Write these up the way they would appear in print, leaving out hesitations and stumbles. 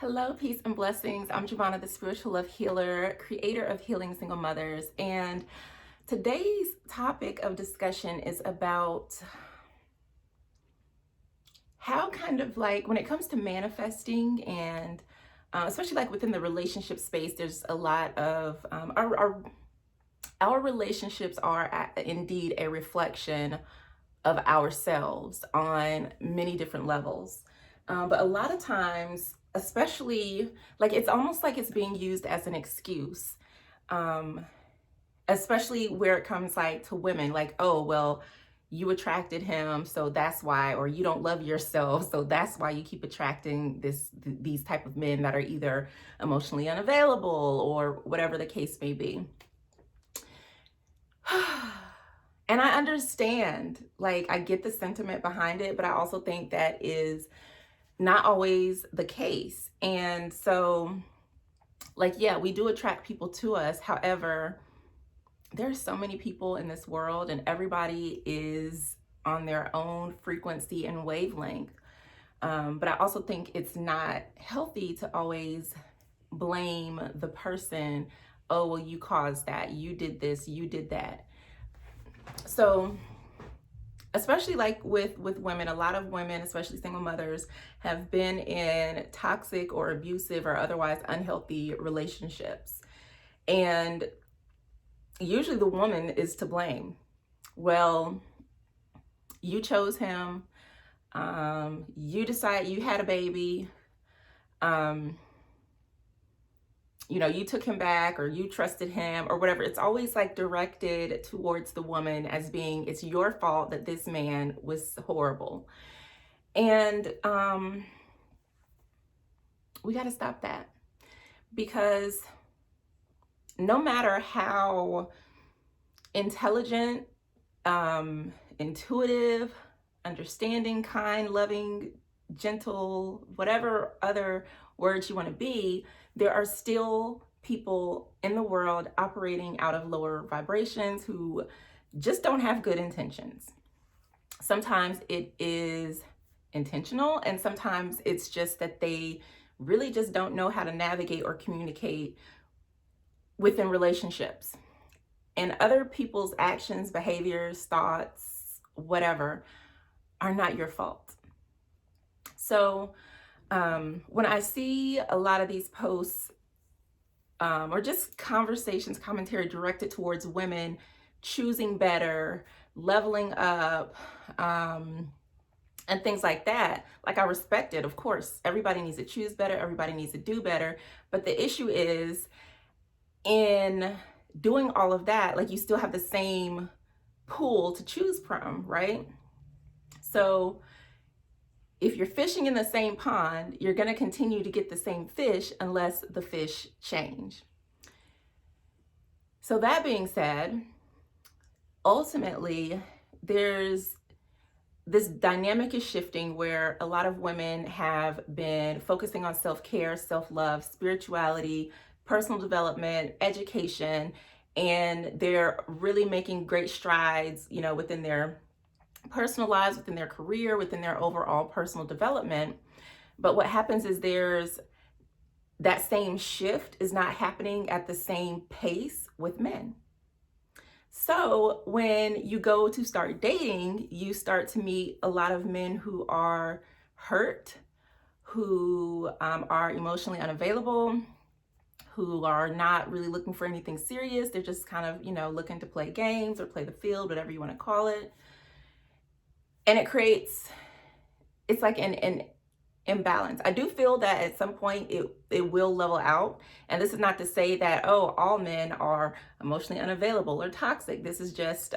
Hello, peace and blessings. I'm Jovhannah, the spiritual love healer, creator of Healing Single Mothers. And today's topic of discussion is about how when it comes to manifesting and especially like within the relationship space, there's a lot of our relationships are indeed a reflection of ourselves on many different levels. But a lot of times, especially like it's almost like it's being used as an excuse, um, especially where it comes like to women, like, oh, well, you attracted him, so that's why, or you don't love yourself, so that's why you keep attracting these type of men that are either emotionally unavailable or whatever the case may be. And I understand, like, I get the sentiment behind it, but I also think that is not always the case. And so, like, yeah, we do attract people to us. However, there's so many people in this world, and everybody is on their own frequency and wavelength. But I also think it's not healthy to always blame the person. Oh, well, you caused that. You did this, you did that. So, especially like with women, a lot of women, especially single mothers, have been in toxic or abusive or otherwise unhealthy relationships. And usually the woman is to blame. Well, you chose him. You decided you had a baby. You took him back, or you trusted him, or whatever. It's always like directed towards the woman as being, it's your fault that this man was horrible. And we got to stop that, because no matter how intelligent, intuitive, understanding, kind, loving, gentle, whatever other words you want to be, there are still people in the world operating out of lower vibrations who just don't have good intentions. Sometimes it is intentional, and sometimes it's just that they really just don't know how to navigate or communicate within relationships. And other people's actions, behaviors, thoughts, whatever, are not your fault. So when I see a lot of these posts or just conversations, commentary directed towards women choosing better, leveling up, and things like that, like, I respect it. Of course, everybody needs to choose better. Everybody needs to do better. But the issue is, in doing all of that, like, you still have the same pool to choose from, right? So if you're fishing in the same pond, you're going to continue to get the same fish unless the fish change. So that being said, ultimately, there's this dynamic is shifting where a lot of women have been focusing on self-care, self-love, spirituality, personal development, education, and they're really making great strides, within their personal lives, within their career, within their overall personal development. But what happens is there's that same shift is not happening at the same pace with men. So when you go to start dating, you start to meet a lot of men who are hurt, who are emotionally unavailable, who are not really looking for anything serious. They're just kind of, looking to play games or play the field, whatever you want to call it. And it's like an imbalance. I do feel that at some point it will level out. And this is not to say that, oh, all men are emotionally unavailable or toxic. This is just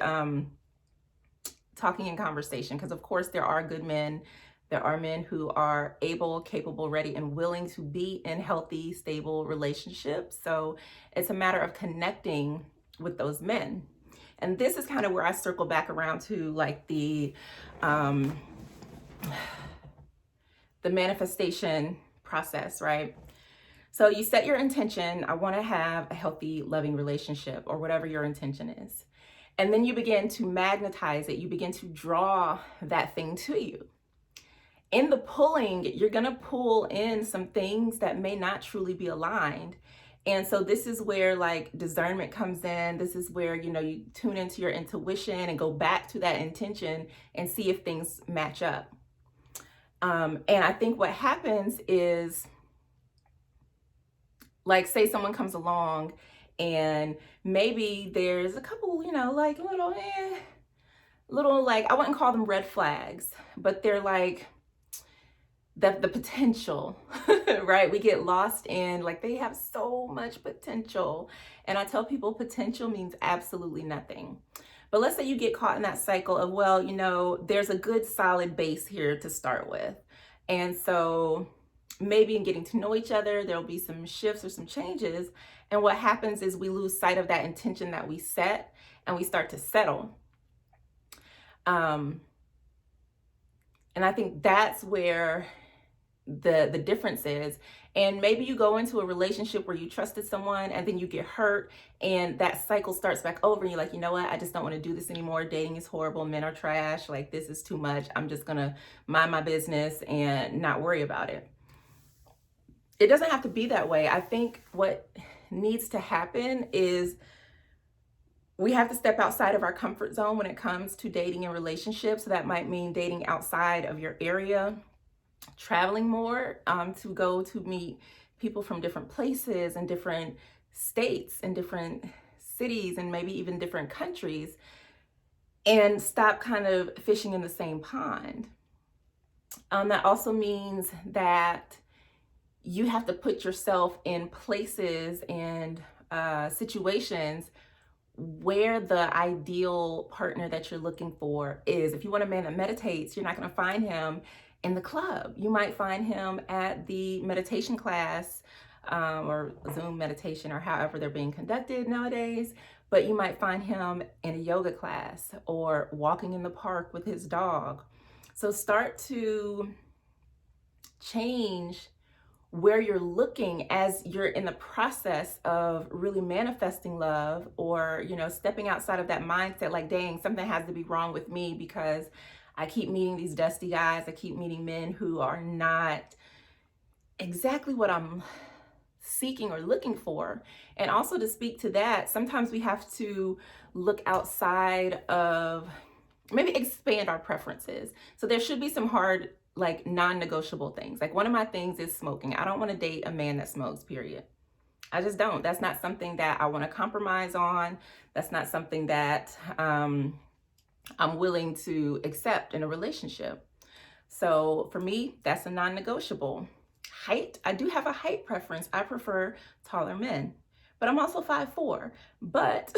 talking in conversation, because of course there are good men. There are men who are able, capable, ready, and willing to be in healthy, stable relationships. So it's a matter of connecting with those men. And this is kind of where I circle back around to, like, the manifestation process, right? So you set your intention, I want to have a healthy, loving relationship, or whatever your intention is. And then you begin to magnetize it. You begin to draw that thing to you. In the pulling, you're going to pull in some things that may not truly be aligned. And so this is where like discernment comes in. This is where, you tune into your intuition and go back to that intention and see if things match up. And I think what happens is, like, say someone comes along and maybe there's a couple, like little, like, I wouldn't call them red flags, but they're like the potential, right? We get lost in, like, they have so much potential. And I tell people potential means absolutely nothing. But let's say you get caught in that cycle of, well, there's a good solid base here to start with. And so maybe in getting to know each other, there'll be some shifts or some changes. And what happens is we lose sight of that intention that we set and we start to settle. And I think that's where the difference is. And maybe you go into a relationship where you trusted someone and then you get hurt and that cycle starts back over and you're like, you know what, I just don't want to do this anymore. Dating is horrible. Men are trash. Like, this is too much. I'm just going to mind my business and not worry about it. It doesn't have to be that way. I think what needs to happen is we have to step outside of our comfort zone when it comes to dating and relationships. So that might mean dating outside of your area, traveling more, to go to meet people from different places and different states and different cities and maybe even different countries, and stop kind of fishing in the same pond. That also means that you have to put yourself in places and situations where the ideal partner that you're looking for is. If you want a man that meditates, you're not going to find him in the club. You might find him at the meditation class, or Zoom meditation, or however they're being conducted nowadays. But you might find him in a yoga class or walking in the park with his dog. So start to change where you're looking as you're in the process of really manifesting love, or, stepping outside of that mindset, like, dang, something has to be wrong with me because I keep meeting these dusty guys. I keep meeting men who are not exactly what I'm seeking or looking for. And also, to speak to that, sometimes we have to look outside of, maybe expand our preferences. So there should be some hard, like, non-negotiable things. Like, one of my things is smoking. I don't want to date a man that smokes, period. I just don't. That's not something that I want to compromise on. That's not something that I'm willing to accept in a relationship. So for me, that's a non-negotiable. Height, I do have a height preference. I prefer taller men, but I'm also 5'4". But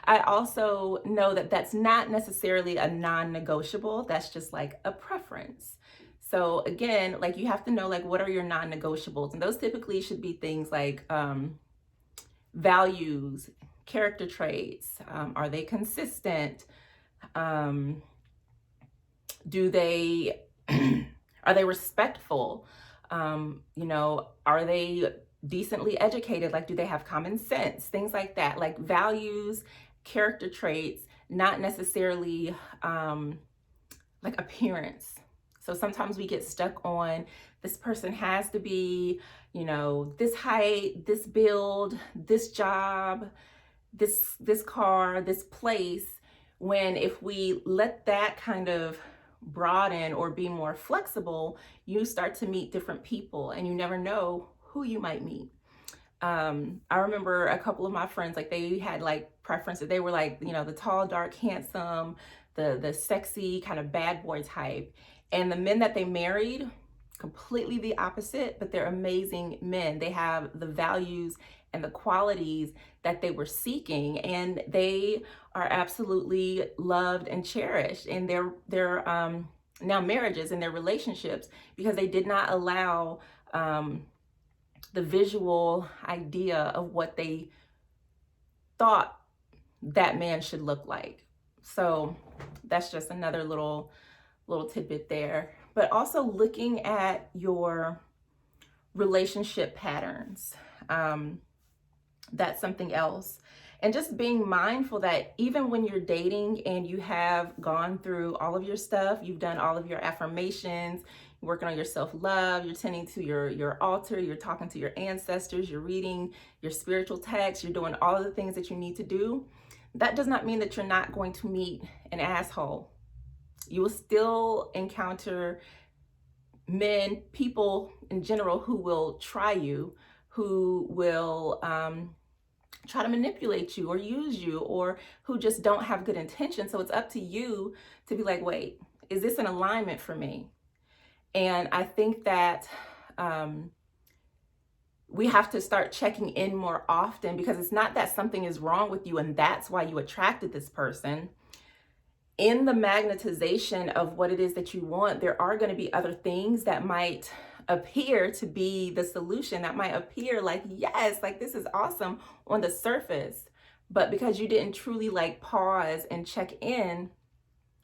I also know that that's not necessarily a non-negotiable. That's just like a preference. So again, like, you have to know, like, what are your non-negotiables? And those typically should be things like values, character traits. Are they consistent? Do they are they respectful? Are they decently educated? Like, do they have common sense? Things like that, like values, character traits, not necessarily like appearance. So sometimes we get stuck on, this person has to be, this height, this build, this job, this car, this place, when if we let that kind of broaden or be more flexible, you start to meet different people and you never know who you might meet. I remember a couple of my friends, like, they had like preferences. They were like, the tall, dark, handsome, the sexy kind of bad boy type. And the men that they married, completely the opposite, but they're amazing men. They have the values and the qualities that they were seeking, and they are absolutely loved and cherished in their now marriages and their relationships, because they did not allow the visual idea of what they thought that man should look like. So that's just another little tidbit there. But also looking at your relationship patterns. That's something else. And just being mindful that even when you're dating and you have gone through all of your stuff, you've done all of your affirmations, you're working on your self-love, you're tending to your altar, you're talking to your ancestors, you're reading your spiritual texts, you're doing all of the things that you need to do, that does not mean that you're not going to meet an asshole. You will still encounter men, people in general, who will try you, who will try to manipulate you or use you, or who just don't have good intentions. So it's up to you to be like, wait, is this an alignment for me? And I think that we have to start checking in more often, because it's not that something is wrong with you and that's why you attracted this person. In the magnetization of what it is that you want, there are going to be other things that might appear to be the solution, that might appear like, yes, like this is awesome on the surface. But because you didn't truly like pause and check in,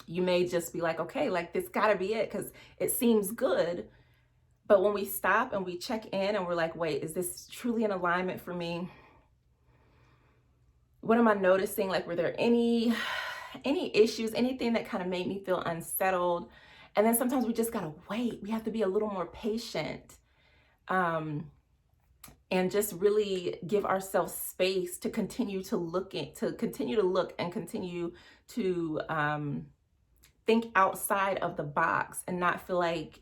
you may just be like, okay, like this gotta be it because it seems good. But when we stop and we check in and we're like, wait, is this truly an alignment for me? What am I noticing? Like, were there any issues, anything that kind of made me feel unsettled? And then sometimes we just gotta wait. We have to be a little more patient, and just really give ourselves space to continue to look and continue to think outside of the box, and not feel like,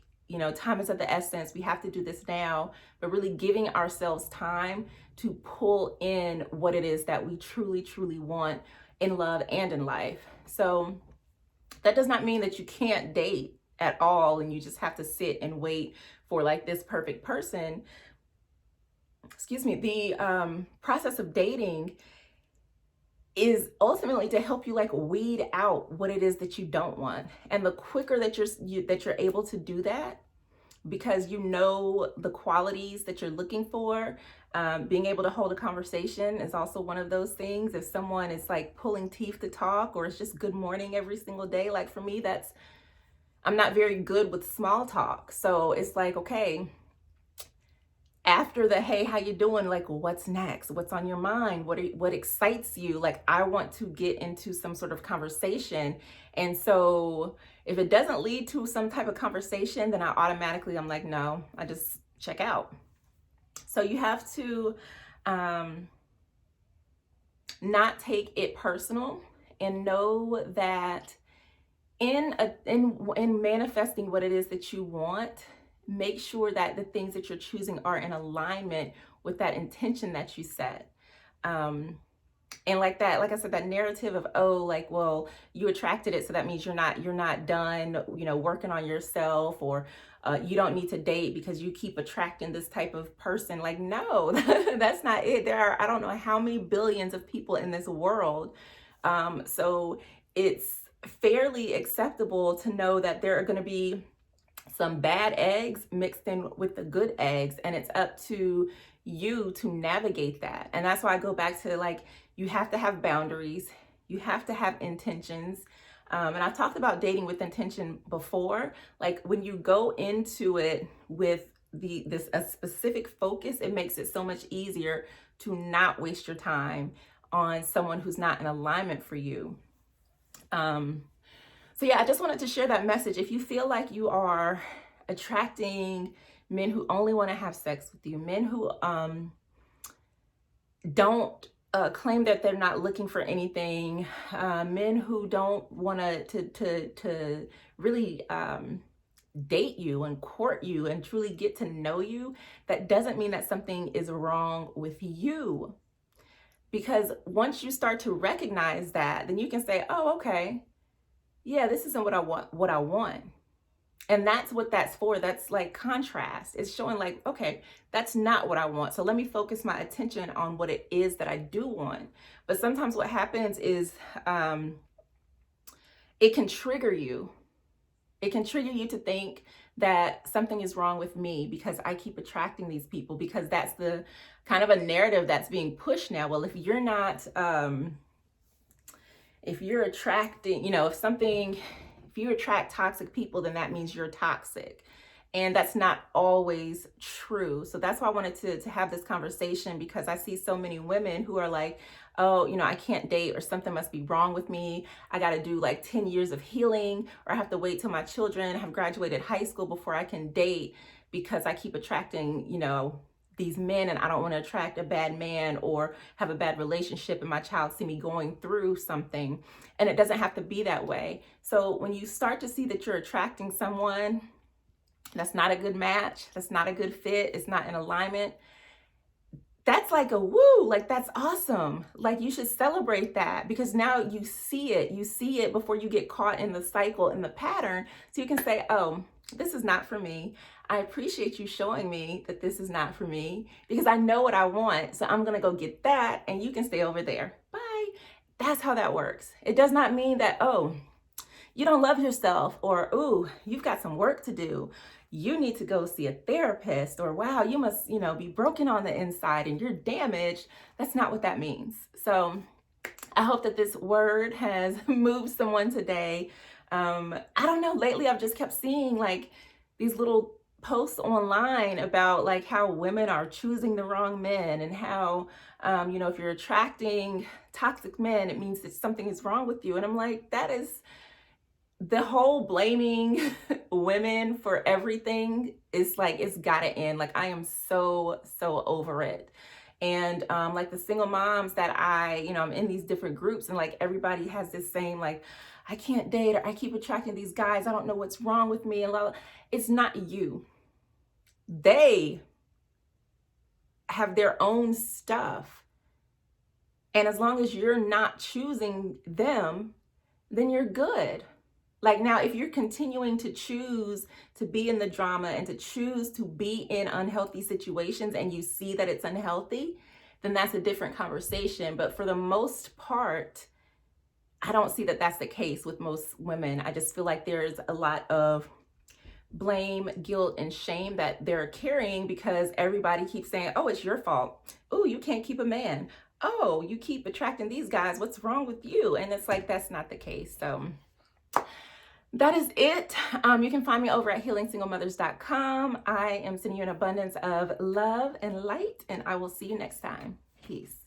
time is of the essence, we have to do this now, but really giving ourselves time to pull in what it is that we truly, truly want in love and in life. So that does not mean that you can't date at all and you just have to sit and wait for like this perfect person. Excuse me. The process of dating is ultimately to help you like weed out what it is that you don't want. And the quicker that you're able to do that, because you know the qualities that you're looking for, being able to hold a conversation is also one of those things. If someone is like pulling teeth to talk, or it's just good morning every single day, like for me, I'm not very good with small talk. So it's like, okay, after the, hey, how you doing? Like, what's next? What's on your mind? What excites you? Like, I want to get into some sort of conversation. And so if it doesn't lead to some type of conversation, then I'm like, no, I just check out. So you have to not take it personal, and know that in manifesting what it is that you want, make sure that the things that you're choosing are in alignment with that intention that you set. And like I said, that narrative of, oh, like, well, you attracted it, so that means you're not done, working on yourself, or you don't need to date because you keep attracting this type of person. Like, no, that's not it. There are, I don't know how many billions of people in this world. So it's fairly acceptable to know that there are going to be some bad eggs mixed in with the good eggs, and it's up to you to navigate that. And that's why I go back to, like, you have to have boundaries, you have to have intentions. And I've talked about dating with intention before. Like, when you go into it with a specific focus, it makes it so much easier to not waste your time on someone who's not in alignment for you. So yeah, I just wanted to share that message. If you feel like you are attracting men who only want to have sex with you, men who don't claim that they're not looking for anything, men who don't want to really date you and court you and truly get to know you, that doesn't mean that something is wrong with you. Because once you start to recognize that, then you can say, oh, okay, yeah, this isn't what I want. And that's what that's for. That's like contrast. It's showing like, okay, that's not what I want. So let me focus my attention on what it is that I do want. But sometimes what happens is it can trigger you. It can trigger you to think that something is wrong with me because I keep attracting these people, because that's the kind of a narrative that's being pushed now. Well, if you're not, if you're attracting, if you attract toxic people, then that means you're toxic. And that's not always true. So that's why I wanted to have this conversation, because I see so many women who are like, oh, I can't date, or something must be wrong with me. I got to do like 10 years of healing, or I have to wait till my children have graduated high school before I can date, because I keep attracting, these men, and I don't want to attract a bad man or have a bad relationship and my child see me going through something. And it doesn't have to be that way. So when you start to see that you're attracting someone that's not a good match, that's not a good fit, it's not in alignment, that's like a woo, like that's awesome. Like you should celebrate that, because now you see it before you get caught in the cycle, in the pattern. So you can say, oh, this is not for me. I appreciate you showing me that this is not for me, because I know what I want. So I'm going to go get that, and you can stay over there. Bye. That's how that works. It does not mean that, oh, you don't love yourself, or, ooh, you've got some work to do. You need to go see a therapist, or wow, you must, be broken on the inside and you're damaged. That's not what that means. So I hope that this word has moved someone today. I don't know, lately I've just kept seeing like these little posts online about like how women are choosing the wrong men, and how, if you're attracting toxic men, it means that something is wrong with you. And I'm like, that is, the whole blaming women for everything is like, it's gotta end. Like I am so over it. And like the single moms that I'm in these different groups, and like everybody has this same like, I can't date, or I keep attracting these guys, I don't know what's wrong with me, and blah, blah. It's not you. They have their own stuff. And as long as you're not choosing them, then you're good. Like now, if you're continuing to choose to be in the drama and to choose to be in unhealthy situations, and you see that it's unhealthy, then that's a different conversation. But for the most part, I don't see that that's the case with most women. I just feel like there's a lot of blame, guilt, and shame that they're carrying, because everybody keeps saying, oh, it's your fault. Oh, you can't keep a man. Oh, you keep attracting these guys. What's wrong with you? And it's like, that's not the case. So that is it. You can find me over at healingsinglemothers.com. I am sending you an abundance of love and light, and I will see you next time. Peace.